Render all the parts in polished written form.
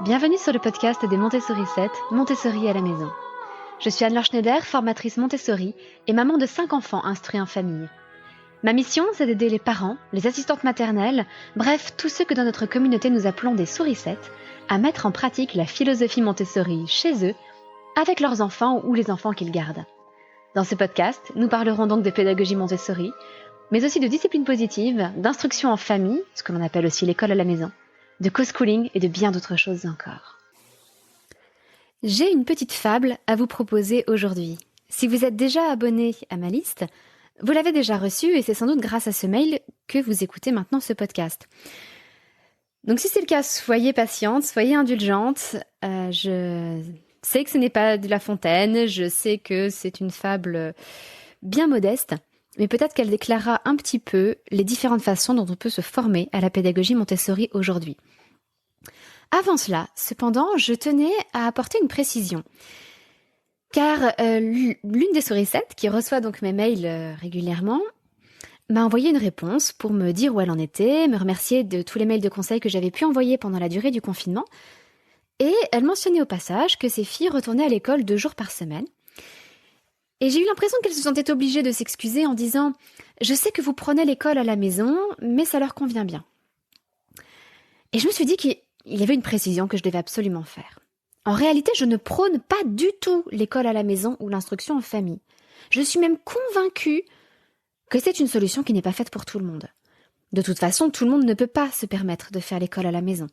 Bienvenue sur le podcast des Montessori 7, Montessori à la maison. Je suis Anne-Laure Schneider, formatrice Montessori et maman de 5 enfants instruits en famille. Ma mission, c'est d'aider les parents, les assistantes maternelles, bref, tous ceux que dans notre communauté nous appelons des souricettes, à mettre en pratique la philosophie Montessori chez eux, avec leurs enfants ou les enfants qu'ils gardent. Dans ce podcast, nous parlerons donc de pédagogie Montessori, mais aussi de discipline positive, d'instruction en famille, ce que l'on appelle aussi l'école à la maison, de co-schooling et de bien d'autres choses encore. J'ai une petite fable à vous proposer aujourd'hui. Si vous êtes déjà abonné à ma liste, vous l'avez déjà reçue et c'est sans doute grâce à ce mail que vous écoutez maintenant ce podcast. Donc si c'est le cas, soyez patiente, soyez indulgente. Je sais que ce n'est pas de La Fontaine, je sais que c'est une fable bien modeste, mais peut-être qu'elle déclarera un petit peu les différentes façons dont on peut se former à la pédagogie Montessori aujourd'hui. Avant cela, cependant, je tenais à apporter une précision. Car l'une des souricettes, qui reçoit donc mes mails régulièrement, m'a envoyé une réponse pour me dire où elle en était, me remercier de tous les mails de conseils que j'avais pu envoyer pendant la durée du confinement. Et elle mentionnait au passage que ses filles retournaient à l'école 2 jours par semaine. Et j'ai eu l'impression qu'elle se sentait obligée de s'excuser en disant « Je sais que vous prenez l'école à la maison, mais ça leur convient bien. » Et je me suis dit qu'il y avait une précision que je devais absolument faire. En réalité, je ne prône pas du tout l'école à la maison ou l'instruction en famille. Je suis même convaincue que c'est une solution qui n'est pas faite pour tout le monde. De toute façon, tout le monde ne peut pas se permettre de faire l'école à la maison.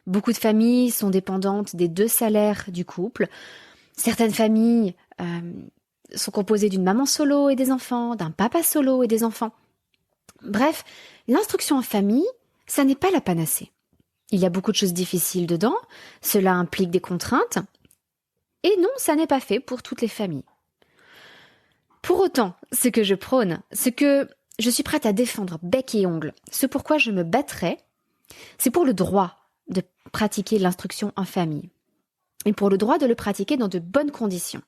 Beaucoup de familles sont dépendantes des 2 salaires du couple. Certaines familles sont composées d'une maman solo et des enfants, d'un papa solo et des enfants. Bref, l'instruction en famille, ça n'est pas la panacée. Il y a beaucoup de choses difficiles dedans, cela implique des contraintes, et non, ça n'est pas fait pour toutes les familles. Pour autant, ce que je prône, ce que je suis prête à défendre bec et ongles, ce pourquoi je me battrai, c'est pour le droit de pratiquer l'instruction en famille, et pour le droit de le pratiquer dans de bonnes conditions.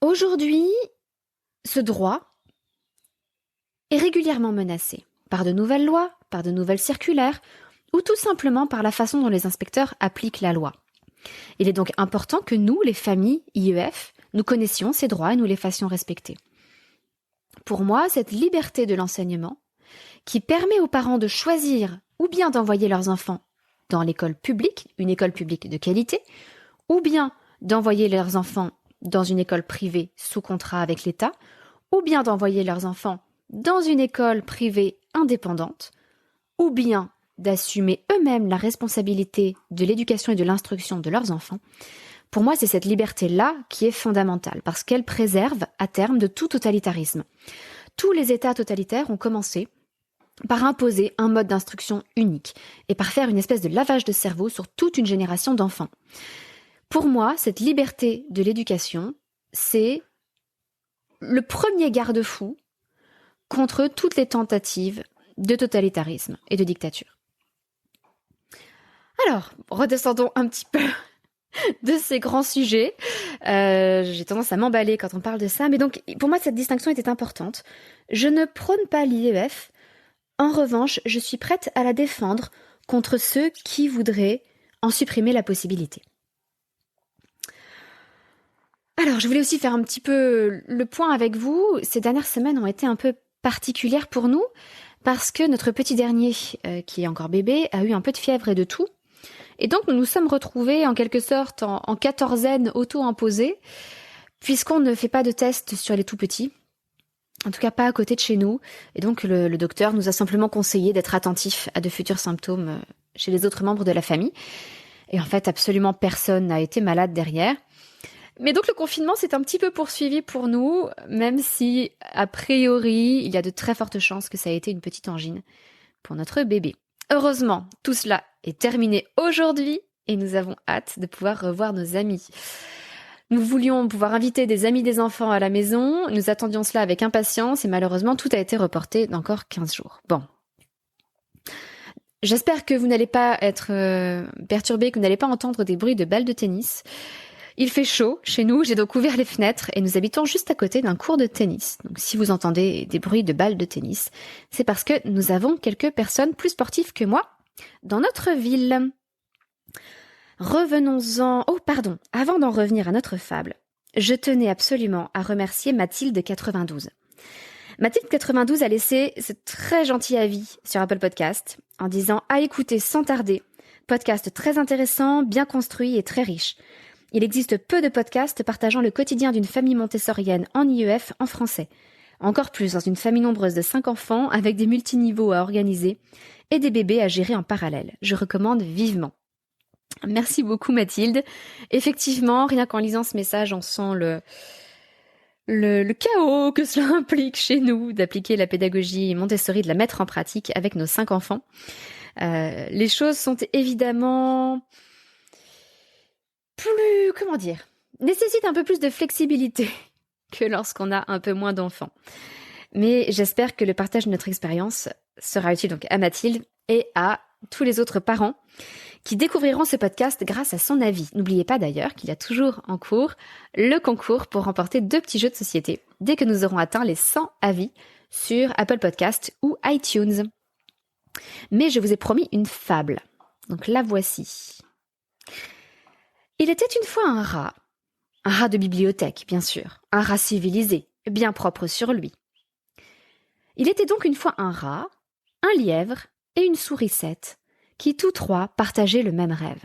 Aujourd'hui, ce droit est régulièrement menacé par de nouvelles lois, par de nouvelles circulaires, ou tout simplement par la façon dont les inspecteurs appliquent la loi. Il est donc important que nous, les familles IEF, nous connaissions ces droits et nous les fassions respecter. Pour moi, cette liberté de l'enseignement, qui permet aux parents de choisir ou bien d'envoyer leurs enfants dans l'école publique, une école publique de qualité, ou bien d'envoyer leurs enfants dans une école privée sous contrat avec l'État, ou bien d'envoyer leurs enfants dans une école privée indépendante, ou bien d'assumer eux-mêmes la responsabilité de l'éducation et de l'instruction de leurs enfants, pour moi, c'est cette liberté-là qui est fondamentale, parce qu'elle préserve à terme de tout totalitarisme. Tous les États totalitaires ont commencé par imposer un mode d'instruction unique et par faire une espèce de lavage de cerveau sur toute une génération d'enfants. Pour moi, cette liberté de l'éducation, c'est le premier garde-fou contre toutes les tentatives de totalitarisme et de dictature. Alors, redescendons un petit peu de ces grands sujets. J'ai tendance à m'emballer quand on parle de ça, mais donc pour moi cette distinction était importante. Je ne prône pas l'IEF. En revanche, je suis prête à la défendre contre ceux qui voudraient en supprimer la possibilité. Alors, je voulais aussi faire un petit peu le point avec vous. Ces dernières semaines ont été un peu particulières pour nous parce que notre petit dernier, qui est encore bébé, a eu un peu de fièvre et de toux. Et donc, nous nous sommes retrouvés en quelque sorte en quatorzaine auto-imposée, puisqu'on ne fait pas de tests sur les tout petits, en tout cas pas à côté de chez nous. Et donc, le docteur nous a simplement conseillé d'être attentifs à de futurs symptômes chez les autres membres de la famille. Et en fait, absolument personne n'a été malade derrière. Mais donc, le confinement s'est un petit peu poursuivi pour nous, même si, a priori, il y a de très fortes chances que ça ait été une petite angine pour notre bébé. Heureusement, tout cela est terminé aujourd'hui et nous avons hâte de pouvoir revoir nos amis. Nous voulions pouvoir inviter des amis des enfants à la maison, nous attendions cela avec impatience et malheureusement tout a été reporté d'encore 15 jours. Bon. J'espère que vous n'allez pas être perturbés, que vous n'allez pas entendre des bruits de balles de tennis. Il fait chaud chez nous, j'ai donc ouvert les fenêtres et nous habitons juste à côté d'un court de tennis. Donc si vous entendez des bruits de balles de tennis, c'est parce que nous avons quelques personnes plus sportives que moi dans notre ville. Revenons-en... Oh, pardon, avant d'en revenir à notre fable, je tenais absolument à remercier Mathilde92. Mathilde92 a laissé ce très gentil avis sur Apple Podcast en disant « À écouter sans tarder, podcast très intéressant, bien construit et très riche. Il existe peu de podcasts partageant le quotidien d'une famille montessorienne en IEF en français. Encore plus dans une famille nombreuse de 5 enfants avec des multiniveaux à organiser et des bébés à gérer en parallèle. Je recommande vivement. » Merci beaucoup Mathilde. Effectivement, rien qu'en lisant ce message, on sent le chaos que cela implique chez nous d'appliquer la pédagogie Montessori, de la mettre en pratique avec nos 5 enfants. Les choses sont évidemment nécessitent un peu plus de flexibilité que lorsqu'on a un peu moins d'enfants. Mais j'espère que le partage de notre expérience sera utile donc à Mathilde et à tous les autres parents qui découvriront ce podcast grâce à son avis. N'oubliez pas d'ailleurs qu'il y a toujours en cours le concours pour remporter 2 petits jeux de société dès que nous aurons atteint les 100 avis sur Apple Podcast ou iTunes. Mais je vous ai promis une fable. Donc la voici. Il était une fois un rat de bibliothèque, bien sûr, un rat civilisé, bien propre sur lui. Il était donc une fois un rat, un lièvre et une sourisette, qui tous 3 partageaient le même rêve.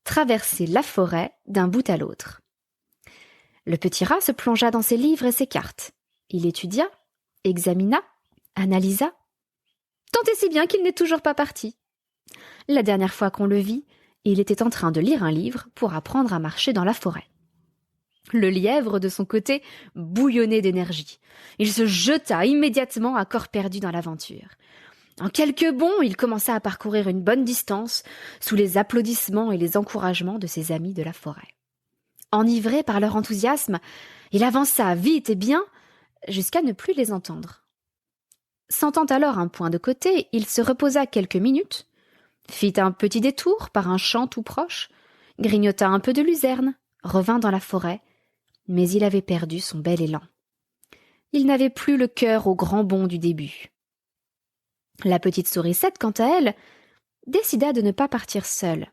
Traverser la forêt d'un bout à l'autre. Le petit rat se plongea dans ses livres et ses cartes. Il étudia, examina, analysa, tant et si bien qu'il n'est toujours pas parti. La dernière fois qu'on le vit, il était en train de lire un livre pour apprendre à marcher dans la forêt. Le lièvre, de son côté, bouillonnait d'énergie. Il se jeta immédiatement à corps perdu dans l'aventure. En quelques bonds, il commença à parcourir une bonne distance sous les applaudissements et les encouragements de ses amis de la forêt. Enivré par leur enthousiasme, il avança vite et bien jusqu'à ne plus les entendre. Sentant alors un point de côté, il se reposa quelques minutes, fit un petit détour par un champ tout proche, grignota un peu de luzerne, revint dans la forêt, mais il avait perdu son bel élan. Il n'avait plus le cœur au grand bond du début. La petite sourisette, quant à elle, décida de ne pas partir seule.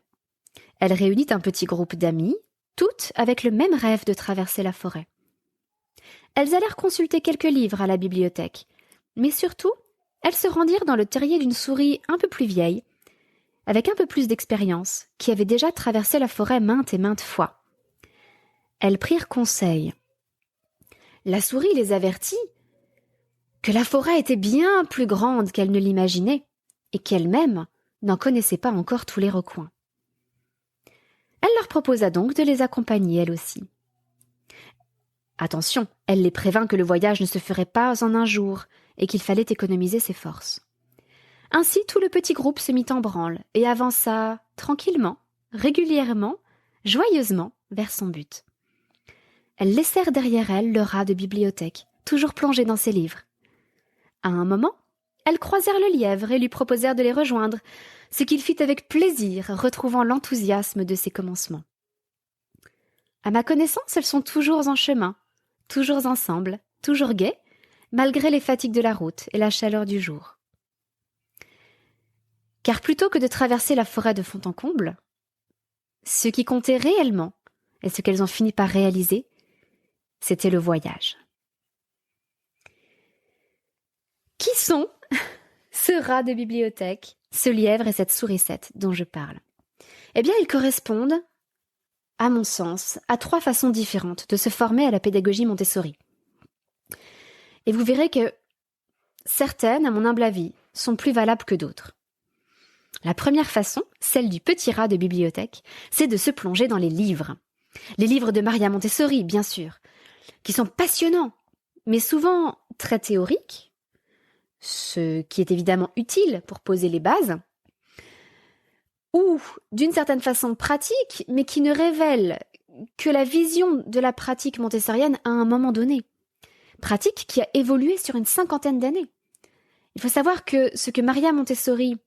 Elle réunit un petit groupe d'amis, toutes avec le même rêve de traverser la forêt. Elles allèrent consulter quelques livres à la bibliothèque, mais surtout, elles se rendirent dans le terrier d'une souris un peu plus vieille, avec un peu plus d'expérience, qui avait déjà traversé la forêt maintes et maintes fois. Elles prirent conseil. La souris les avertit que la forêt était bien plus grande qu'elle ne l'imaginait et qu'elle-même n'en connaissait pas encore tous les recoins. Elle leur proposa donc de les accompagner elle aussi. Attention, elle les prévint que le voyage ne se ferait pas en un jour et qu'il fallait économiser ses forces. Ainsi tout le petit groupe se mit en branle et avança tranquillement, régulièrement, joyeusement vers son but. Elles laissèrent derrière elles le rat de bibliothèque, toujours plongé dans ses livres. À un moment, elles croisèrent le lièvre et lui proposèrent de les rejoindre, ce qu'il fit avec plaisir, retrouvant l'enthousiasme de ses commencements. À ma connaissance, elles sont toujours en chemin, toujours ensemble, toujours gaies, malgré les fatigues de la route et la chaleur du jour. Car plutôt que de traverser la forêt de fond en comble, ce qui comptait réellement, et ce qu'elles ont fini par réaliser, c'était le voyage. Qui sont ce rat de bibliothèque, ce lièvre et cette sourisette dont je parle? Eh bien, ils correspondent, à mon sens, à 3 façons différentes de se former à la pédagogie Montessori. Et vous verrez que certaines, à mon humble avis, sont plus valables que d'autres. La première façon, celle du petit rat de bibliothèque, c'est de se plonger dans les livres. Les livres de Maria Montessori, bien sûr, qui sont passionnants, mais souvent très théoriques, ce qui est évidemment utile pour poser les bases, ou d'une certaine façon pratique, mais qui ne révèle que la vision de la pratique montessorienne à un moment donné. Pratique qui a évolué sur une 50aine d'années. Il faut savoir que ce que Maria Montessori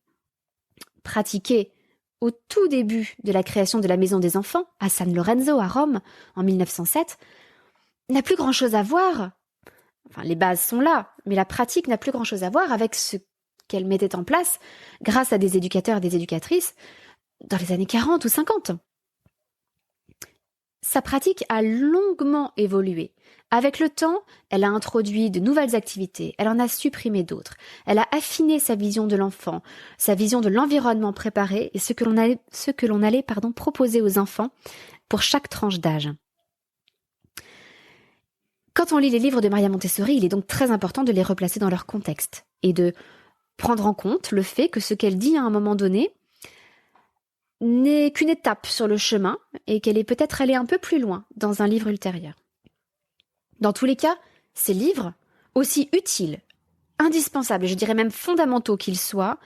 pratiquait au tout début de la création de la Maison des Enfants, à San Lorenzo, à Rome, en 1907, n'a plus grand-chose à voir. Enfin, les bases sont là, mais la pratique n'a plus grand-chose à voir avec ce qu'elle mettait en place, grâce à des éducateurs et des éducatrices, dans les années 40 ou 50. Sa pratique a longuement évolué. Avec le temps, elle a introduit de nouvelles activités, elle en a supprimé d'autres. Elle a affiné sa vision de l'enfant, sa vision de l'environnement préparé et ce que l'on allait proposer aux enfants pour chaque tranche d'âge. Quand on lit les livres de Maria Montessori, il est donc très important de les replacer dans leur contexte et de prendre en compte le fait que ce qu'elle dit à un moment donné n'est qu'une étape sur le chemin et qu'elle est peut-être allée un peu plus loin dans un livre ultérieur. Dans tous les cas, ces livres, aussi utiles, indispensables et je dirais même fondamentaux qu'ils soient,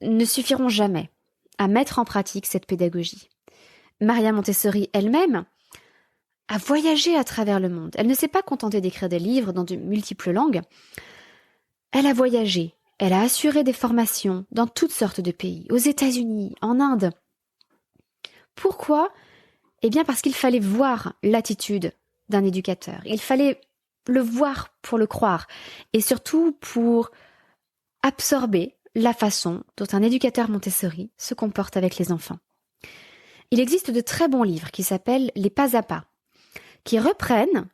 ne suffiront jamais à mettre en pratique cette pédagogie. Maria Montessori elle-même a voyagé à travers le monde. Elle ne s'est pas contentée d'écrire des livres dans de multiples langues. Elle a voyagé. Elle a assuré des formations dans toutes sortes de pays, aux États-Unis, en Inde. Pourquoi ? Eh bien parce qu'il fallait voir l'attitude d'un éducateur. Il fallait le voir pour le croire et surtout pour absorber la façon dont un éducateur Montessori se comporte avec les enfants. Il existe de très bons livres qui s'appellent « Les pas à pas », qui reprennent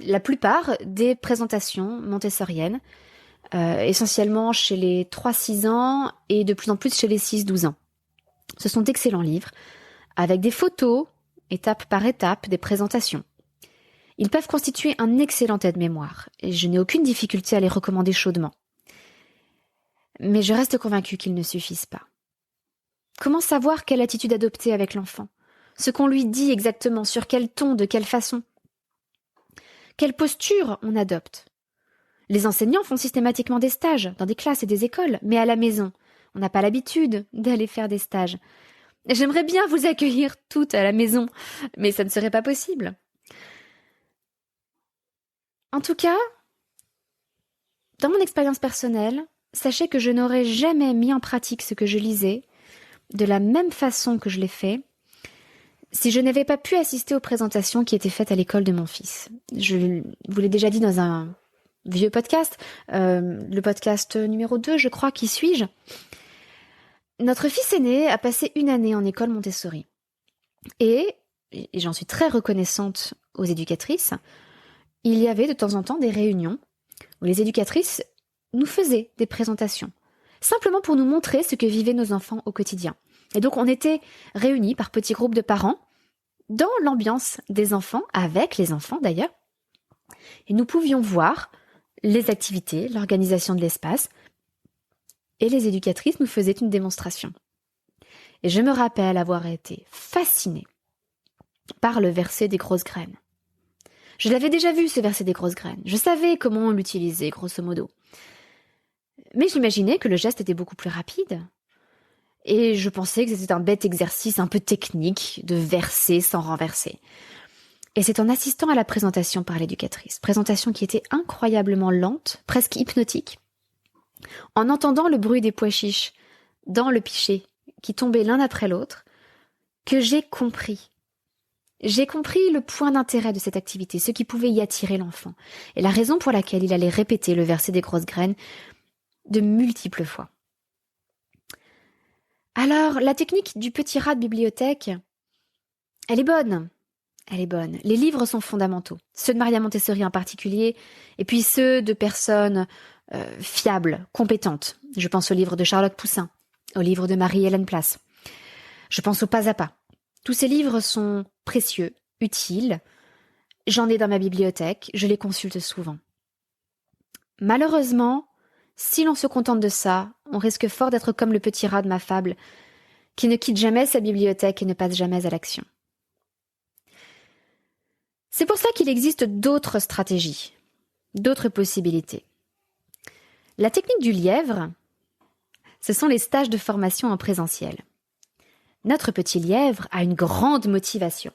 la plupart des présentations montessoriennes, essentiellement chez les 3-6 ans et de plus en plus chez les 6-12 ans. Ce sont d'excellents livres, avec des photos, étape par étape, des présentations. Ils peuvent constituer un excellent aide-mémoire, et je n'ai aucune difficulté à les recommander chaudement. Mais je reste convaincue qu'ils ne suffisent pas. Comment savoir quelle attitude adopter avec l'enfant ? Ce qu'on lui dit exactement, sur quel ton, de quelle façon ? Quelle posture on adopte ? Les enseignants font systématiquement des stages dans des classes et des écoles, mais à la maison, on n'a pas l'habitude d'aller faire des stages. J'aimerais bien vous accueillir toutes à la maison, mais ça ne serait pas possible. En tout cas, dans mon expérience personnelle, sachez que je n'aurais jamais mis en pratique ce que je lisais de la même façon que je l'ai fait si je n'avais pas pu assister aux présentations qui étaient faites à l'école de mon fils. Je vous l'ai déjà dit dans un vieux podcast, le podcast numéro 2, je crois, qui suis-je ? Notre fils aîné a passé 1 année en école Montessori. Et j'en suis très reconnaissante aux éducatrices, il y avait de temps en temps des réunions où les éducatrices nous faisaient des présentations, simplement pour nous montrer ce que vivaient nos enfants au quotidien. Et donc on était réunis par petits groupes de parents dans l'ambiance des enfants, avec les enfants d'ailleurs, et nous pouvions voir les activités, l'organisation de l'espace, et les éducatrices nous faisaient une démonstration. Et je me rappelle avoir été fascinée par le verset des grosses graines. Je l'avais déjà vu, ce verset des grosses graines. Je savais comment on l'utilisait, grosso modo. Mais j'imaginais que le geste était beaucoup plus rapide. Et je pensais que c'était un bête exercice un peu technique de verser sans renverser. Et c'est en assistant à la présentation par l'éducatrice, présentation qui était incroyablement lente, presque hypnotique, en entendant le bruit des pois chiches dans le pichet qui tombaient l'un après l'autre, que j'ai compris. J'ai compris le point d'intérêt de cette activité, ce qui pouvait y attirer l'enfant, et la raison pour laquelle il allait répéter le verset des grosses graines de multiples fois. Alors, la technique du petit rat de bibliothèque, elle est bonne. Elle est bonne. Les livres sont fondamentaux, ceux de Maria Montessori en particulier, et puis ceux de personnes fiables, compétentes. Je pense au livre de Charlotte Poussin, au livre de Marie-Hélène Place. Je pense au Pas à Pas. Tous ces livres sont précieux, utiles. J'en ai dans ma bibliothèque, je les consulte souvent. Malheureusement, si l'on se contente de ça, on risque fort d'être comme le petit rat de ma fable, qui ne quitte jamais sa bibliothèque et ne passe jamais à l'action. C'est pour ça qu'il existe d'autres stratégies, d'autres possibilités. La technique du lièvre, ce sont les stages de formation en présentiel. Notre petit lièvre a une grande motivation.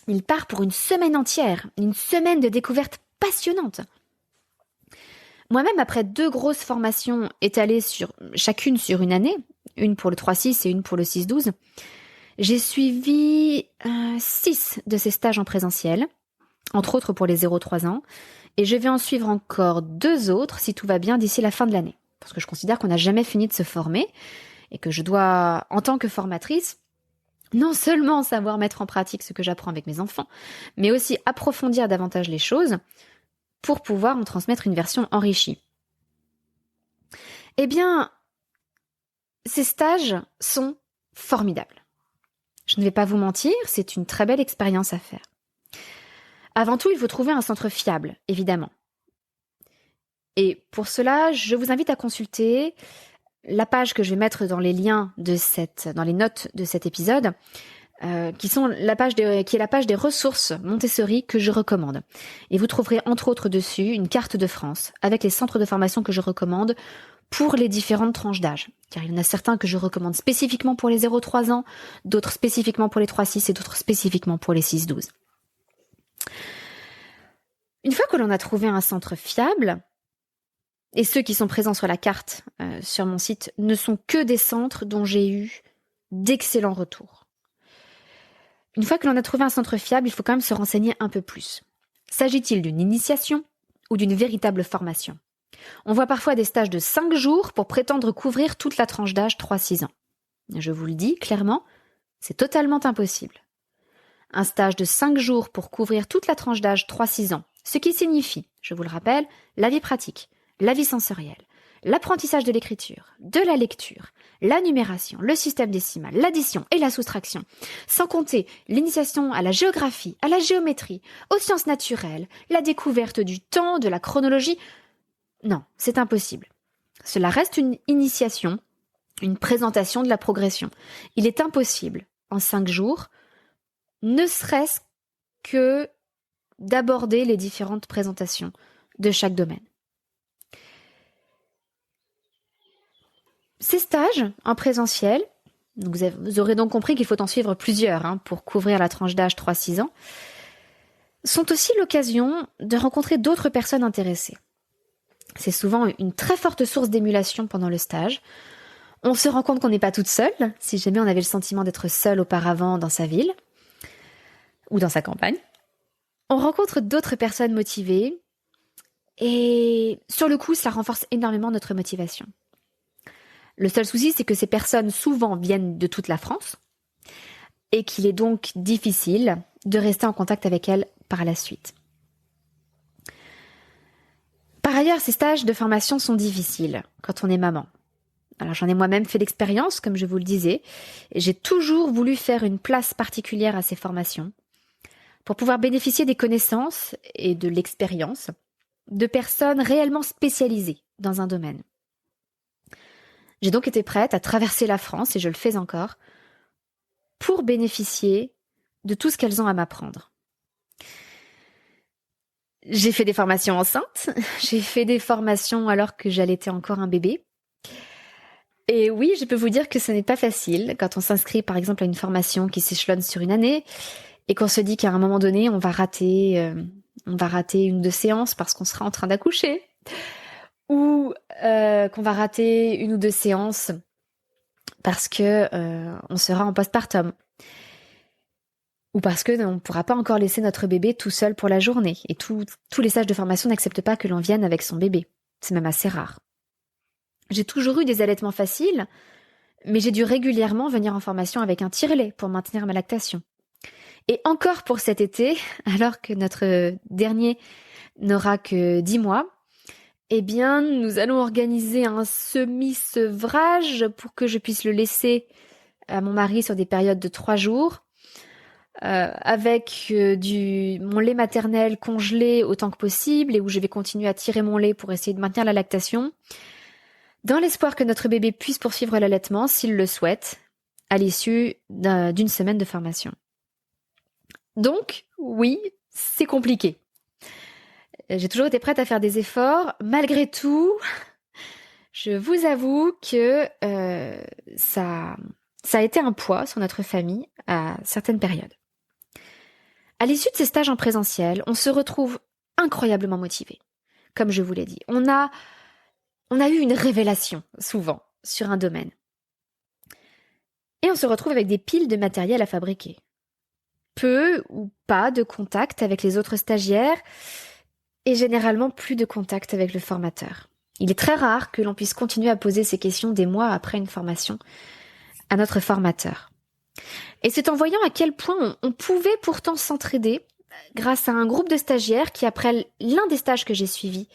Il part pour une semaine entière, une semaine de découverte passionnante. Moi-même, après 2 grosses formations étalées chacune sur 1 année, une pour le 3-6 et une pour le 6-12, j'ai suivi 6 de ces stages en présentiel, entre autres pour les 0-3 ans, et je vais en suivre encore 2 autres si tout va bien d'ici la fin de l'année. parce que je considère qu'on n'a jamais fini de se former et que je dois, en tant que formatrice, non seulement savoir mettre en pratique ce que j'apprends avec mes enfants, mais aussi approfondir davantage les choses pour pouvoir en transmettre une version enrichie. Eh bien, ces stages sont formidables. Je ne vais pas vous mentir, c'est une très belle expérience à faire. Avant tout, il faut trouver un centre fiable, évidemment. Et pour cela, je vous invite à consulter la page que je vais mettre dans les liens dans les notes de cet épisode, qui est la page des ressources Montessori que je recommande. Et vous trouverez entre autres dessus une carte de France avec les centres de formation que je recommande pour les différentes tranches d'âge. Car il y en a certains que je recommande spécifiquement pour les 0-3 ans, d'autres spécifiquement pour les 3-6 et d'autres spécifiquement pour les 6-12. Une fois que l'on a trouvé un centre fiable, et ceux qui sont présents sur la carte sur mon site ne sont que des centres dont j'ai eu d'excellents retours. Une fois que l'on a trouvé un centre fiable, il faut quand même se renseigner un peu plus. S'agit-il d'une initiation ou d'une véritable formation ? On voit parfois des stages de 5 jours pour prétendre couvrir toute la tranche d'âge 3-6 ans. Je vous le dis clairement, c'est totalement impossible. Un stage de 5 jours pour couvrir toute la tranche d'âge 3-6 ans, ce qui signifie, je vous le rappelle, la vie pratique, la vie sensorielle, l'apprentissage de l'écriture, de la lecture, la numération, le système décimal, l'addition et la soustraction, sans compter l'initiation à la géographie, à la géométrie, aux sciences naturelles, la découverte du temps, de la chronologie. Non, c'est impossible. Cela reste une initiation, une présentation de la progression. Il est impossible, en 5 jours, ne serait-ce que d'aborder les différentes présentations de chaque domaine. Ces stages en présentiel, vous aurez donc compris qu'il faut en suivre plusieurs pour couvrir la tranche d'âge 3-6 ans, sont aussi l'occasion de rencontrer d'autres personnes intéressées. C'est souvent une très forte source d'émulation pendant le stage. On se rend compte qu'on n'est pas toute seule, si jamais on avait le sentiment d'être seule auparavant dans sa ville ou dans sa campagne. On rencontre d'autres personnes motivées et sur le coup, ça renforce énormément notre motivation. Le seul souci, c'est que ces personnes souvent viennent de toute la France et qu'il est donc difficile de rester en contact avec elles par la suite. Par ailleurs, ces stages de formation sont difficiles quand on est maman. Alors j'en ai moi-même fait l'expérience, comme je vous le disais, et j'ai toujours voulu faire une place particulière à ces formations pour pouvoir bénéficier des connaissances et de l'expérience de personnes réellement spécialisées dans un domaine. J'ai donc été prête à traverser la France, et je le fais encore, pour bénéficier de tout ce qu'elles ont à m'apprendre. J'ai fait des formations enceintes, j'ai fait des formations alors que j'allaitais encore un bébé. Et oui, je peux vous dire que ce n'est pas facile quand on s'inscrit par exemple à une formation qui s'échelonne sur une année et qu'on se dit qu'à un moment donné, on va rater une ou deux séances parce qu'on sera en train d'accoucher ou qu'on va rater une ou deux séances parce que on sera en postpartum. Ou parce que on ne pourra pas encore laisser notre bébé tout seul pour la journée. Et tous les stages de formation n'acceptent pas que l'on vienne avec son bébé. C'est même assez rare. J'ai toujours eu des allaitements faciles, mais j'ai dû régulièrement venir en formation avec un tire-lait pour maintenir ma lactation. Et encore pour cet été, alors que notre dernier n'aura que 10 mois, eh bien, nous allons organiser un semi-sevrage pour que je puisse le laisser à mon mari sur des périodes de 3 jours. Avec mon lait maternel congelé autant que possible et où je vais continuer à tirer mon lait pour essayer de maintenir la lactation, dans l'espoir que notre bébé puisse poursuivre l'allaitement s'il le souhaite, à l'issue d'une semaine de formation. Donc, oui, c'est compliqué. J'ai toujours été prête à faire des efforts. Malgré tout, je vous avoue que ça a été un poids sur notre famille à certaines périodes. À l'issue de ces stages en présentiel, on se retrouve incroyablement motivé. Comme je vous l'ai dit, on a eu une révélation, souvent, sur un domaine. Et on se retrouve avec des piles de matériel à fabriquer. Peu ou pas de contact avec les autres stagiaires et généralement plus de contact avec le formateur. Il est très rare que l'on puisse continuer à poser ces questions des mois après une formation à notre formateur. Et c'est en voyant à quel point on pouvait pourtant s'entraider grâce à un groupe de stagiaires qui, après l'un des stages que j'ai suivis,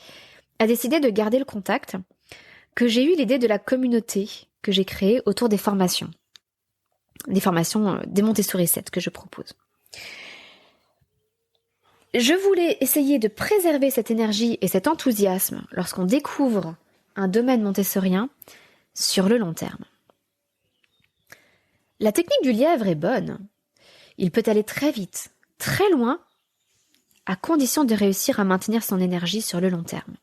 a décidé de garder le contact, que j'ai eu l'idée de la communauté que j'ai créée autour des formations des Montessori 7 que je propose. Je voulais essayer de préserver cette énergie et cet enthousiasme lorsqu'on découvre un domaine montessorien sur le long terme. La technique du lièvre est bonne. Il peut aller très vite, très loin, à condition de réussir à maintenir son énergie sur le long terme.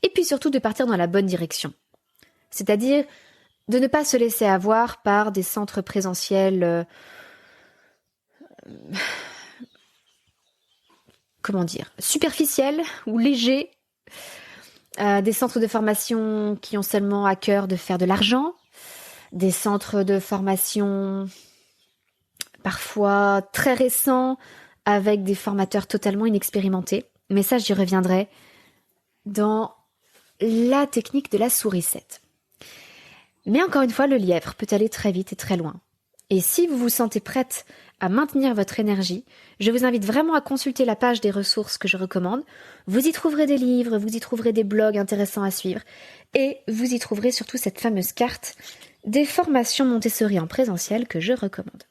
Et puis surtout de partir dans la bonne direction. C'est-à-dire de ne pas se laisser avoir par des centres présentiels superficiels ou légers, des centres de formation qui ont seulement à cœur de faire de l'argent, des centres de formation parfois très récents avec des formateurs totalement inexpérimentés. Mais ça, j'y reviendrai dans la technique de la souris 7. Mais encore une fois, le lièvre peut aller très vite et très loin. Et si vous vous sentez prête à maintenir votre énergie, je vous invite vraiment à consulter la page des ressources que je recommande. Vous y trouverez des livres, vous y trouverez des blogs intéressants à suivre et vous y trouverez surtout cette fameuse carte des formations Montessori en présentiel que je recommande.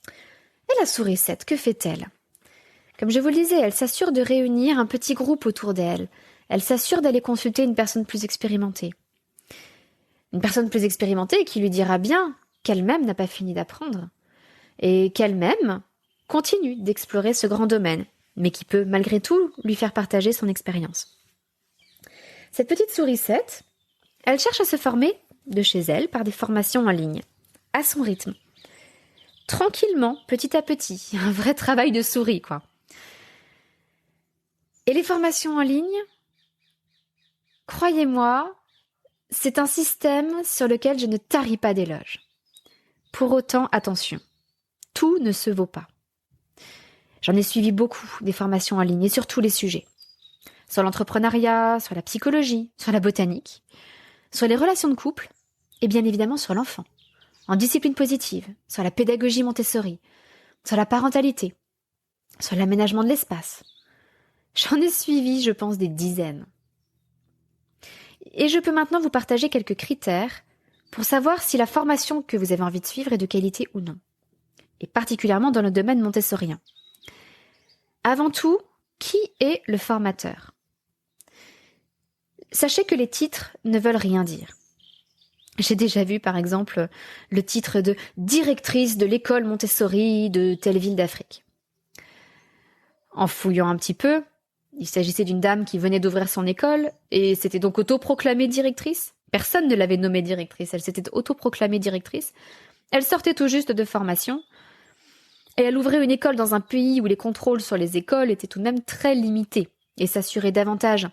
Et la souris 7, que fait-elle ? Comme je vous le disais, elle s'assure de réunir un petit groupe autour d'elle. Elle s'assure d'aller consulter une personne plus expérimentée. Une personne plus expérimentée qui lui dira bien qu'elle-même n'a pas fini d'apprendre et qu'elle-même continue d'explorer ce grand domaine, mais qui peut malgré tout lui faire partager son expérience. Cette petite souris 7, elle cherche à se former de chez elle par des formations en ligne, à son rythme. Tranquillement, petit à petit, un vrai travail de souris, quoi. Et les formations en ligne, croyez-moi, c'est un système sur lequel je ne taris pas d'éloges. Pour autant, attention, tout ne se vaut pas. J'en ai suivi beaucoup des formations en ligne et sur tous les sujets. Sur l'entrepreneuriat, sur la psychologie, sur la botanique, sur les relations de couple et bien évidemment sur l'enfant. En discipline positive, sur la pédagogie Montessori, sur la parentalité, sur l'aménagement de l'espace. J'en ai suivi, je pense, des dizaines. Et je peux maintenant vous partager quelques critères pour savoir si la formation que vous avez envie de suivre est de qualité ou non, et particulièrement dans le domaine montessorien. Avant tout, qui est le formateur ? Sachez que les titres ne veulent rien dire. J'ai déjà vu, par exemple, le titre de directrice de l'école Montessori de telle ville d'Afrique. En fouillant un petit peu, il s'agissait d'une dame qui venait d'ouvrir son école et s'était donc autoproclamée directrice. Personne ne l'avait nommée directrice, elle s'était autoproclamée directrice. Elle sortait tout juste de formation et elle ouvrait une école dans un pays où les contrôles sur les écoles étaient tout de même très limités et s'assuraient davantage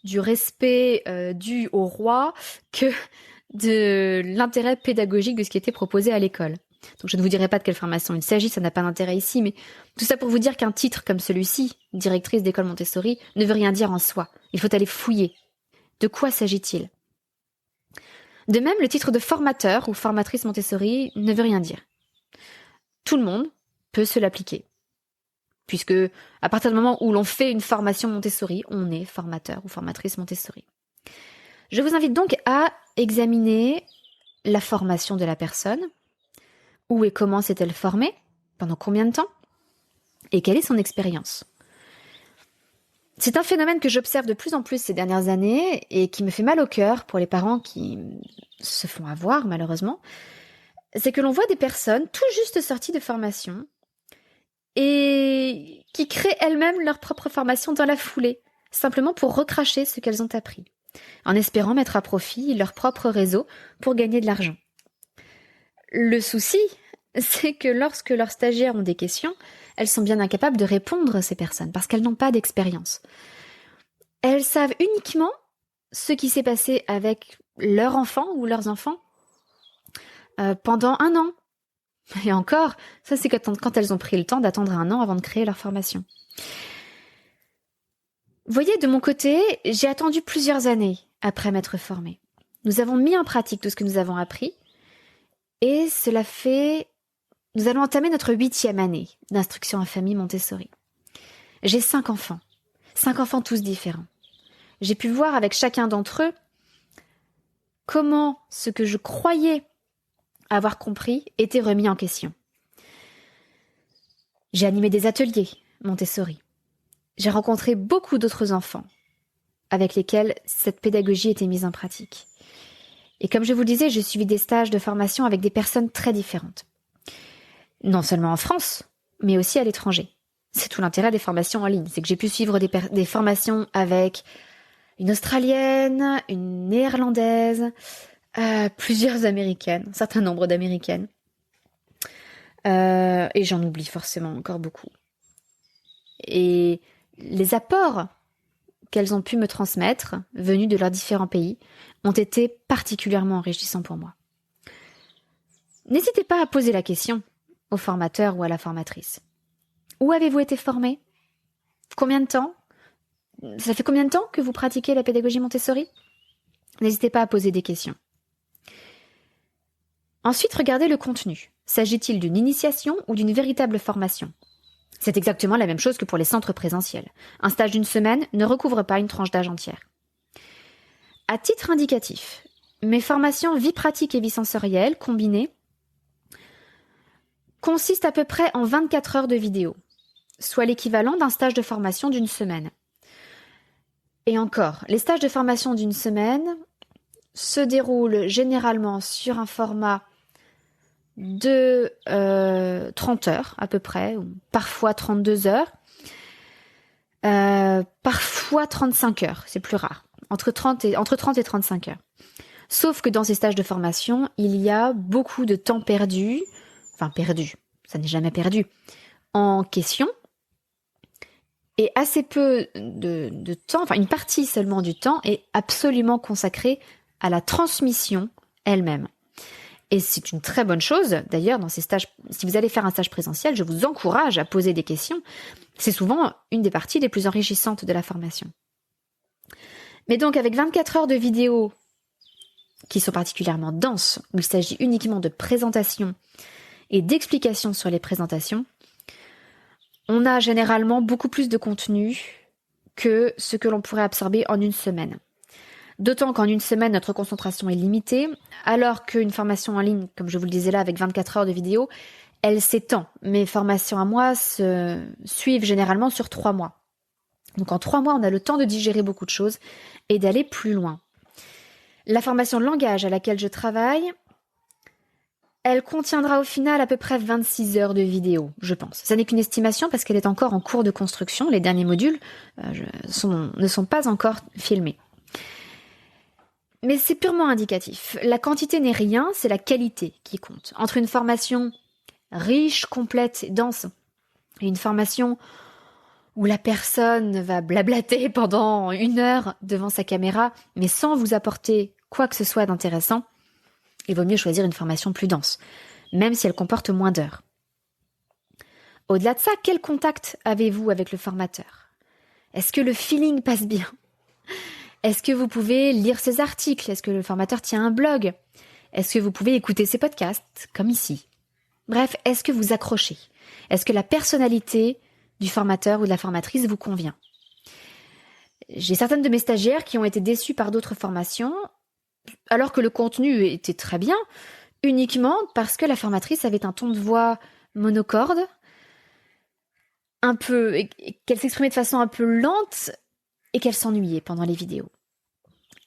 du respect dû au roi que de l'intérêt pédagogique de ce qui était proposé à l'école. Donc je ne vous dirai pas de quelle formation il s'agit, ça n'a pas d'intérêt ici, mais tout ça pour vous dire qu'un titre comme celui-ci, directrice d'école Montessori, ne veut rien dire en soi. Il faut aller fouiller. De quoi s'agit-il ? De même, le titre de formateur ou formatrice Montessori ne veut rien dire. Tout le monde peut se l'appliquer. Puisque, à partir du moment où l'on fait une formation Montessori, on est formateur ou formatrice Montessori. Je vous invite donc à examiner la formation de la personne. Où et comment s'est-elle formée ? Pendant combien de temps ? Et quelle est son expérience ? C'est un phénomène que j'observe de plus en plus ces dernières années et qui me fait mal au cœur pour les parents qui se font avoir malheureusement. C'est que l'on voit des personnes tout juste sorties de formation et qui créent elles-mêmes leur propre formation dans la foulée, simplement pour recracher ce qu'elles ont appris, en espérant mettre à profit leur propre réseau pour gagner de l'argent. Le souci, c'est que lorsque leurs stagiaires ont des questions, elles sont bien incapables de répondre à ces personnes parce qu'elles n'ont pas d'expérience. Elles savent uniquement ce qui s'est passé avec leur enfant ou leurs enfants pendant 1 an. Et encore, ça c'est quand elles ont pris le temps d'attendre 1 an avant de créer leur formation. Vous voyez, de mon côté, j'ai attendu plusieurs années après m'être formée. Nous avons mis en pratique tout ce que nous avons appris et nous allons entamer notre 8e année d'instruction en famille Montessori. J'ai 5 enfants tous différents. J'ai pu voir avec chacun d'entre eux comment ce que je croyais avoir compris était remis en question. J'ai animé des ateliers Montessori. J'ai rencontré beaucoup d'autres enfants avec lesquels cette pédagogie était mise en pratique. Et comme je vous le disais, j'ai suivi des stages de formation avec des personnes très différentes. Non seulement en France, mais aussi à l'étranger. C'est tout l'intérêt des formations en ligne, c'est que j'ai pu suivre des formations avec une Australienne, une Néerlandaise, plusieurs Américaines, un certain nombre d'Américaines. Et j'en oublie forcément encore beaucoup. Et les apports qu'elles ont pu me transmettre, venus de leurs différents pays, ont été particulièrement enrichissants pour moi. N'hésitez pas à poser la question au formateur ou à la formatrice. Où avez-vous été formé ? Combien de temps ? Ça fait combien de temps que vous pratiquez la pédagogie Montessori ? N'hésitez pas à poser des questions. Ensuite, regardez le contenu. S'agit-il d'une initiation ou d'une véritable formation ? C'est exactement la même chose que pour les centres présentiels. Un stage d'une semaine ne recouvre pas une tranche d'âge entière. À titre indicatif, mes formations vie pratique et vie sensorielle combinées consistent à peu près en 24 heures de vidéo, soit l'équivalent d'un stage de formation d'une semaine. Et encore, les stages de formation d'une semaine se déroulent généralement sur un format de 30 heures à peu près, ou parfois 32 heures, parfois 35 heures, c'est plus rare, entre 30 et 35 heures. Sauf que dans ces stages de formation, il y a beaucoup de temps perdu, ça n'est jamais perdu, en questions, et assez peu de temps, une partie seulement du temps est absolument consacrée à la transmission elle-même. Et c'est une très bonne chose, d'ailleurs, dans ces stages, si vous allez faire un stage présentiel, je vous encourage à poser des questions. C'est souvent une des parties les plus enrichissantes de la formation. Mais donc, avec 24 heures de vidéos qui sont particulièrement denses, où il s'agit uniquement de présentations et d'explications sur les présentations, on a généralement beaucoup plus de contenu que ce que l'on pourrait absorber en une semaine. D'autant qu'en une semaine, notre concentration est limitée, alors qu'une formation en ligne, comme je vous le disais là, avec 24 heures de vidéo, elle s'étend. Mes formations à moi se suivent généralement sur 3 mois. Donc en 3 mois, on a le temps de digérer beaucoup de choses et d'aller plus loin. La formation de langage à laquelle je travaille, elle contiendra au final à peu près 26 heures de vidéo, je pense. Ça n'est qu'une estimation parce qu'elle est encore en cours de construction. Les derniers modules ne sont pas encore filmés. Mais c'est purement indicatif. La quantité n'est rien, c'est la qualité qui compte. Entre une formation riche, complète et dense et une formation où la personne va blablater pendant 1 heure devant sa caméra, mais sans vous apporter quoi que ce soit d'intéressant, il vaut mieux choisir une formation plus dense, même si elle comporte moins d'heures. Au-delà de ça, quel contact avez-vous avec le formateur ? Est-ce que le feeling passe bien ? Est-ce que vous pouvez lire ses articles ? Est-ce que le formateur tient un blog ? Est-ce que vous pouvez écouter ses podcasts, comme ici ? Bref, est-ce que vous accrochez ? Est-ce que la personnalité du formateur ou de la formatrice vous convient ? J'ai certaines de mes stagiaires qui ont été déçues par d'autres formations, alors que le contenu était très bien, uniquement parce que la formatrice avait un ton de voix monocorde, qu'elle s'exprimait de façon un peu lente, et qu'elle s'ennuyait pendant les vidéos.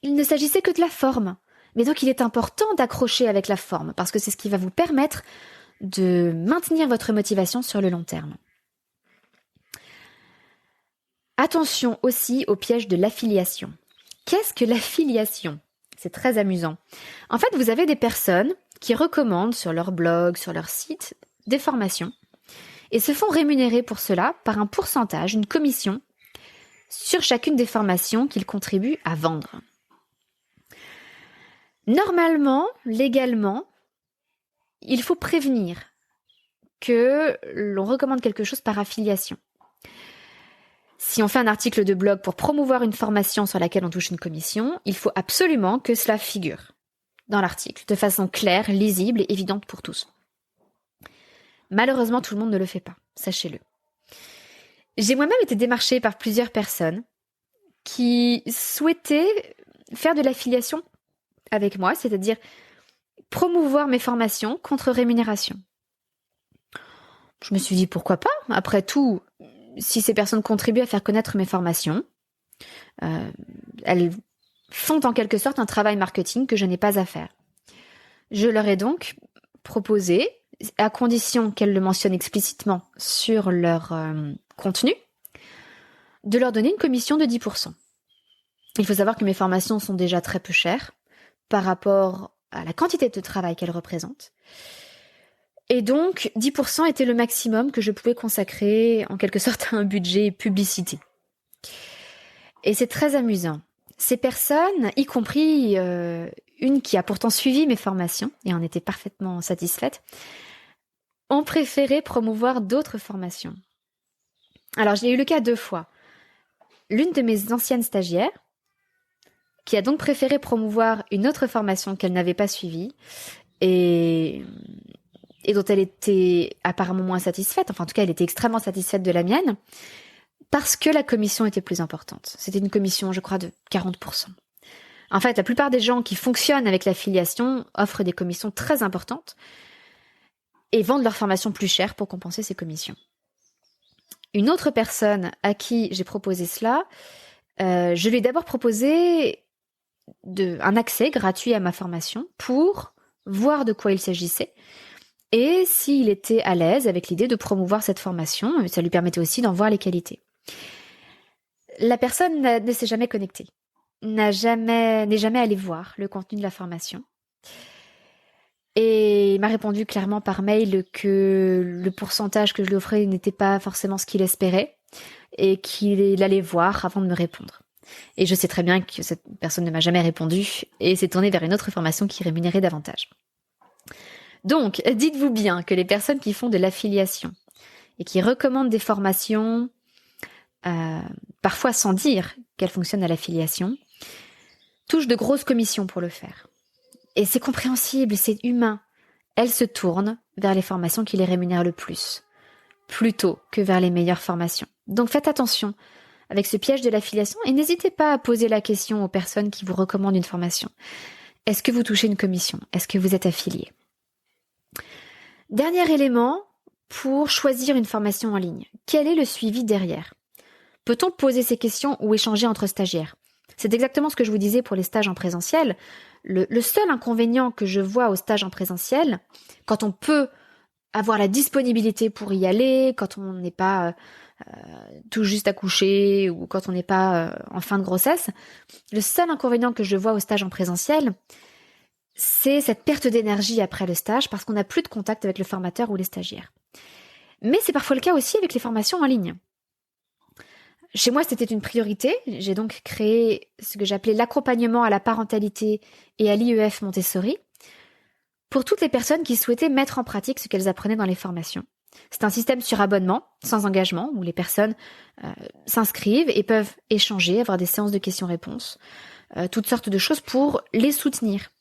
Il ne s'agissait que de la forme, mais donc il est important d'accrocher avec la forme, parce que c'est ce qui va vous permettre de maintenir votre motivation sur le long terme. Attention aussi au piège de l'affiliation. Qu'est-ce que l'affiliation ? C'est très amusant. En fait, vous avez des personnes qui recommandent sur leur blog, sur leur site, des formations, et se font rémunérer pour cela par un pourcentage, une commission, sur chacune des formations qu'ils contribuent à vendre. Normalement, légalement, il faut prévenir que l'on recommande quelque chose par affiliation. Si on fait un article de blog pour promouvoir une formation sur laquelle on touche une commission, il faut absolument que cela figure dans l'article, de façon claire, lisible et évidente pour tous. Malheureusement, tout le monde ne le fait pas, sachez-le. J'ai moi-même été démarchée par plusieurs personnes qui souhaitaient faire de l'affiliation avec moi, c'est-à-dire promouvoir mes formations contre rémunération. Je me suis dit pourquoi pas. Après tout, si ces personnes contribuent à faire connaître mes formations, elles font en quelque sorte un travail marketing que je n'ai pas à faire. Je leur ai donc proposé, à condition qu'elles le mentionnent explicitement sur leur contenu, de leur donner une commission de 10%. Il faut savoir que mes formations sont déjà très peu chères par rapport à la quantité de travail qu'elles représentent. Et donc, 10% était le maximum que je pouvais consacrer en quelque sorte à un budget publicité. Et c'est très amusant. Ces personnes, y compris une qui a pourtant suivi mes formations et en était parfaitement satisfaite, ont préféré promouvoir d'autres formations. Alors, j'ai eu le cas 2 fois. L'une de mes anciennes stagiaires, qui a donc préféré promouvoir une autre formation qu'elle n'avait pas suivie et dont elle était apparemment moins satisfaite, enfin en tout cas elle était extrêmement satisfaite de la mienne, parce que la commission était plus importante. C'était une commission, je crois, de 40%. En fait, la plupart des gens qui fonctionnent avec l'affiliation offrent des commissions très importantes et vendent leur formation plus chère pour compenser ces commissions. Une autre personne à qui j'ai proposé cela, je lui ai d'abord proposé un accès gratuit à ma formation pour voir de quoi il s'agissait et s'il était à l'aise avec l'idée de promouvoir cette formation. Ça lui permettait aussi d'en voir les qualités. La personne ne s'est jamais connectée, n'est jamais allée voir le contenu de la formation et m'a répondu clairement par mail que le pourcentage que je lui offrais n'était pas forcément ce qu'il espérait et qu'il allait voir avant de me répondre. Et je sais très bien que cette personne ne m'a jamais répondu et s'est tournée vers une autre formation qui rémunérait davantage. Donc, dites-vous bien que les personnes qui font de l'affiliation et qui recommandent des formations, parfois sans dire qu'elles fonctionnent à l'affiliation, touchent de grosses commissions pour le faire. Et c'est compréhensible, c'est humain. Elles se tournent vers les formations qui les rémunèrent le plus, plutôt que vers les meilleures formations. Donc faites attention avec ce piège de l'affiliation et n'hésitez pas à poser la question aux personnes qui vous recommandent une formation. Est-ce que vous touchez une commission? Est-ce que vous êtes affilié? Dernier élément pour choisir une formation en ligne. Quel est le suivi derrière? Peut-on poser ces questions ou échanger entre stagiaires? C'est exactement ce que je vous disais pour les stages en présentiel. Le seul inconvénient que je vois aux stages en présentiel, quand on peut avoir la disponibilité pour y aller, quand on n'est pas tout juste accouché ou quand on n'est pas en fin de grossesse, le seul inconvénient que je vois au stage en présentiel, c'est cette perte d'énergie après le stage parce qu'on n'a plus de contact avec le formateur ou les stagiaires. Mais c'est parfois le cas aussi avec les formations en ligne. Chez moi, c'était une priorité. J'ai donc créé ce que j'appelais l'accompagnement à la parentalité et à l'IEF Montessori pour toutes les personnes qui souhaitaient mettre en pratique ce qu'elles apprenaient dans les formations. C'est un système sur abonnement, sans engagement, où les personnes s'inscrivent et peuvent échanger, avoir des séances de questions-réponses, toutes sortes de choses pour les soutenir.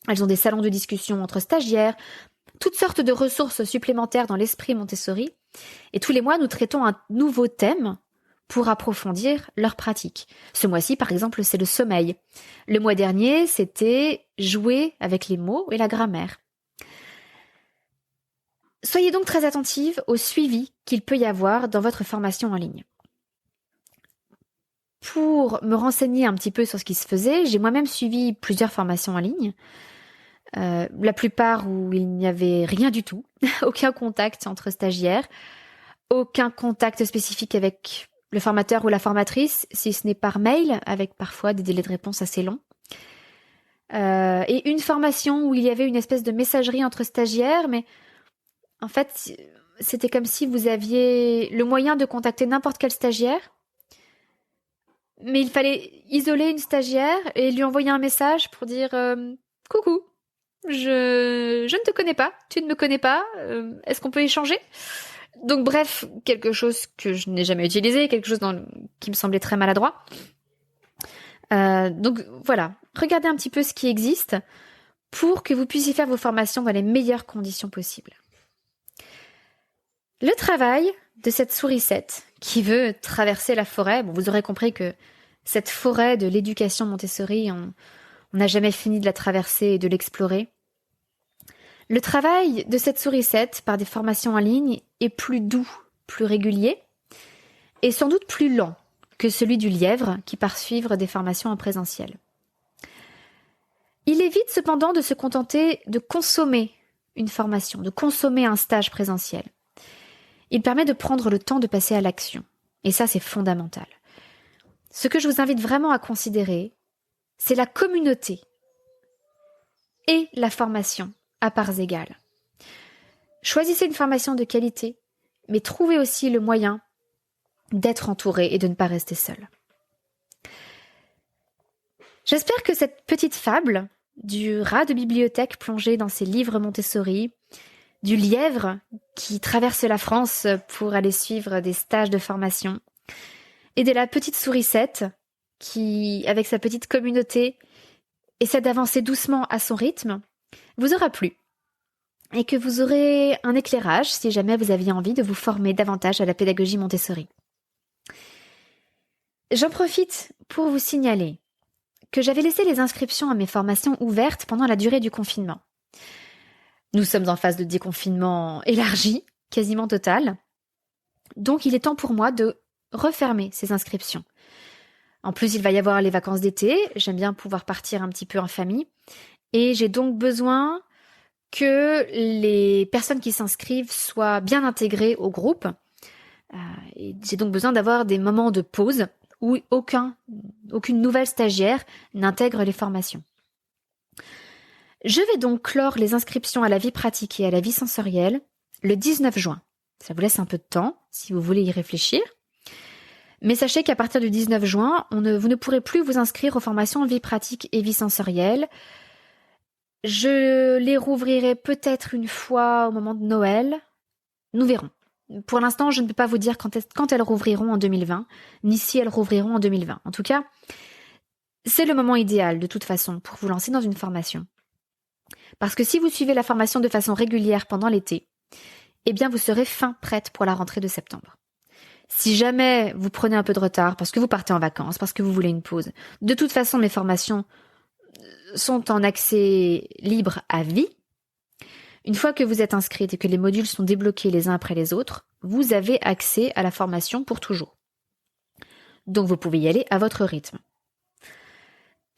Elles ont des salons de discussion entre stagiaires, toutes sortes de ressources supplémentaires dans l'esprit Montessori. Et tous les mois, nous traitons un nouveau thème pour approfondir leur pratique. Ce mois-ci, par exemple, c'est le sommeil. Le mois dernier, c'était jouer avec les mots et la grammaire. Soyez donc très attentive au suivi qu'il peut y avoir dans votre formation en ligne. Pour me renseigner un petit peu sur ce qui se faisait, j'ai moi-même suivi plusieurs formations en ligne. La plupart où il n'y avait rien du tout, aucun contact entre stagiaires, aucun contact spécifique avec le formateur ou la formatrice, si ce n'est par mail, avec parfois des délais de réponse assez longs. Et une formation où il y avait une espèce de messagerie entre stagiaires, mais en fait, c'était comme si vous aviez le moyen de contacter n'importe quel stagiaire, mais il fallait isoler une stagiaire et lui envoyer un message pour dire « Coucou, je ne te connais pas, tu ne me connais pas, est-ce qu'on peut échanger ?» Donc bref, quelque chose que je n'ai jamais utilisé, quelque chose qui me semblait très maladroit. Donc voilà, regardez un petit peu ce qui existe pour que vous puissiez faire vos formations dans les meilleures conditions possibles. Le travail de cette sourisette qui veut traverser la forêt, vous aurez compris que cette forêt de l'éducation Montessori, on n'a jamais fini de la traverser et de l'explorer. Le travail de cette sourisette par des formations en ligne est plus doux, plus régulier et sans doute plus lent que celui du lièvre qui part suivre des formations en présentiel. Il évite cependant de se contenter de consommer une formation, de consommer un stage présentiel. Il permet de prendre le temps de passer à l'action. Et ça, c'est fondamental. Ce que je vous invite vraiment à considérer, c'est la communauté et la formation à parts égales. Choisissez une formation de qualité, mais trouvez aussi le moyen d'être entouré et de ne pas rester seul. J'espère que cette petite fable du rat de bibliothèque plongé dans ses livres Montessori, du lièvre qui traverse la France pour aller suivre des stages de formation, et de la petite sourisette qui, avec sa petite communauté, essaie d'avancer doucement à son rythme, vous aura plu. Et que vous aurez un éclairage si jamais vous aviez envie de vous former davantage à la pédagogie Montessori. J'en profite pour vous signaler que j'avais laissé les inscriptions à mes formations ouvertes pendant la durée du confinement. Nous sommes en phase de déconfinement élargi, quasiment total. Donc il est temps pour moi de refermer ces inscriptions. En plus, il va y avoir les vacances d'été, j'aime bien pouvoir partir un petit peu en famille, et j'ai donc besoin que les personnes qui s'inscrivent soient bien intégrées au groupe. Et j'ai donc besoin d'avoir des moments de pause où aucune nouvelle stagiaire n'intègre les formations. Je vais donc clore les inscriptions à la vie pratique et à la vie sensorielle le 19 juin. Ça vous laisse un peu de temps si vous voulez y réfléchir. Mais sachez qu'à partir du 19 juin, vous ne pourrez plus vous inscrire aux formations vie pratique et vie sensorielle. Je les rouvrirai peut-être une fois au moment de Noël. Nous verrons. Pour l'instant, je ne peux pas vous dire quand elles rouvriront en 2020, ni si elles rouvriront en 2020. En tout cas, c'est le moment idéal de toute façon pour vous lancer dans une formation. Parce que si vous suivez la formation de façon régulière pendant l'été, eh bien vous serez fin prête pour la rentrée de septembre. Si jamais vous prenez un peu de retard parce que vous partez en vacances, parce que vous voulez une pause, de toute façon mes formations sont en accès libre à vie. Une fois que vous êtes inscrite et que les modules sont débloqués les uns après les autres, vous avez accès à la formation pour toujours. Donc vous pouvez y aller à votre rythme.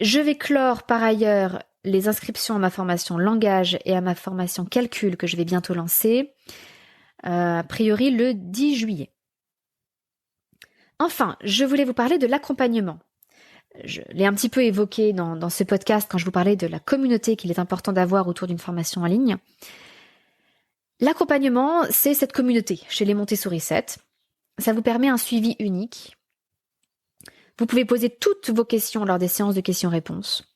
Je vais clore par ailleurs les inscriptions à ma formation langage et à ma formation calcul que je vais bientôt lancer, a priori le 10 juillet. Enfin, je voulais vous parler de l'accompagnement. Je l'ai un petit peu évoqué dans ce podcast quand je vous parlais de la communauté qu'il est important d'avoir autour d'une formation en ligne. L'accompagnement, c'est cette communauté chez les Montessori 7. Ça vous permet un suivi unique. Vous pouvez poser toutes vos questions lors des séances de questions-réponses.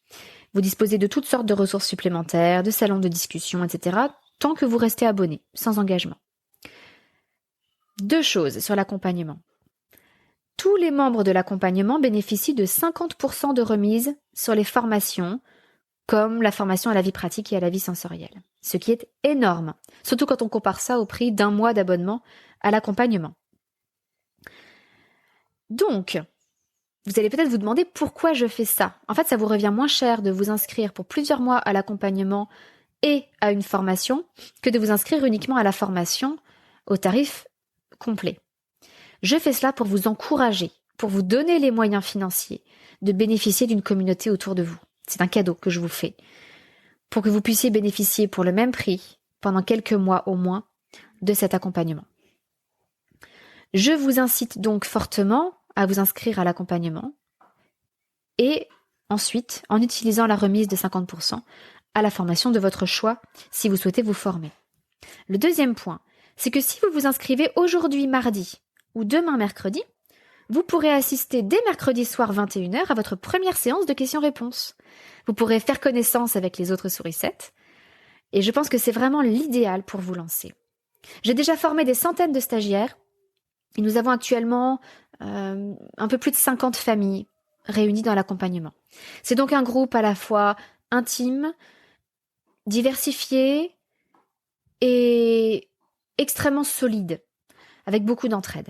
Vous disposez de toutes sortes de ressources supplémentaires, de salons de discussion, etc., tant que vous restez abonné, sans engagement. 2 choses sur l'accompagnement. Tous les membres de l'accompagnement bénéficient de 50% de remise sur les formations, comme la formation à la vie pratique et à la vie sensorielle. Ce qui est énorme, surtout quand on compare ça au prix d'1 mois d'abonnement à l'accompagnement. Donc, vous allez peut-être vous demander pourquoi je fais ça. En fait, ça vous revient moins cher de vous inscrire pour plusieurs mois à l'accompagnement et à une formation que de vous inscrire uniquement à la formation au tarif complet. Je fais cela pour vous encourager, pour vous donner les moyens financiers de bénéficier d'une communauté autour de vous. C'est un cadeau que je vous fais, pour que vous puissiez bénéficier pour le même prix, pendant quelques mois au moins, de cet accompagnement. Je vous incite donc fortement à vous inscrire à l'accompagnement et ensuite, en utilisant la remise de 50%, à la formation de votre choix si vous souhaitez vous former. Le deuxième point, c'est que si vous vous inscrivez aujourd'hui mardi ou demain mercredi, vous pourrez assister dès mercredi soir 21h à votre première séance de questions-réponses. Vous pourrez faire connaissance avec les autres sourissettes et je pense que c'est vraiment l'idéal pour vous lancer. J'ai déjà formé des centaines de stagiaires et nous avons actuellement un peu plus de 50 familles réunies dans l'accompagnement. C'est donc un groupe à la fois intime, diversifié et extrêmement solide, avec beaucoup d'entraide.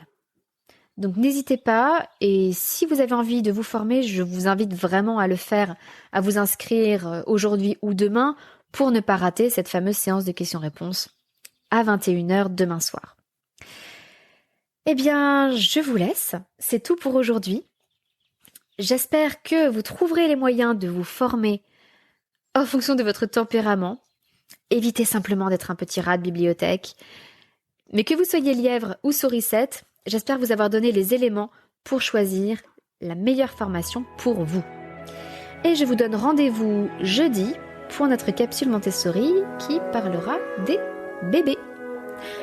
Donc n'hésitez pas, et si vous avez envie de vous former, je vous invite vraiment à le faire, à vous inscrire aujourd'hui ou demain pour ne pas rater cette fameuse séance de questions-réponses à 21h demain soir. Eh bien, je vous laisse, c'est tout pour aujourd'hui. J'espère que vous trouverez les moyens de vous former en fonction de votre tempérament. Évitez simplement d'être un petit rat de bibliothèque. Mais que vous soyez lièvre ou sourisette, j'espère vous avoir donné les éléments pour choisir la meilleure formation pour vous. Et je vous donne rendez-vous jeudi pour notre capsule Montessori qui parlera des bébés.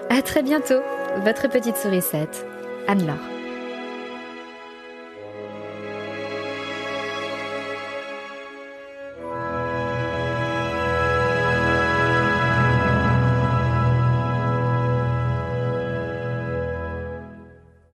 À très bientôt, votre petite sourisette, Anne-Laure.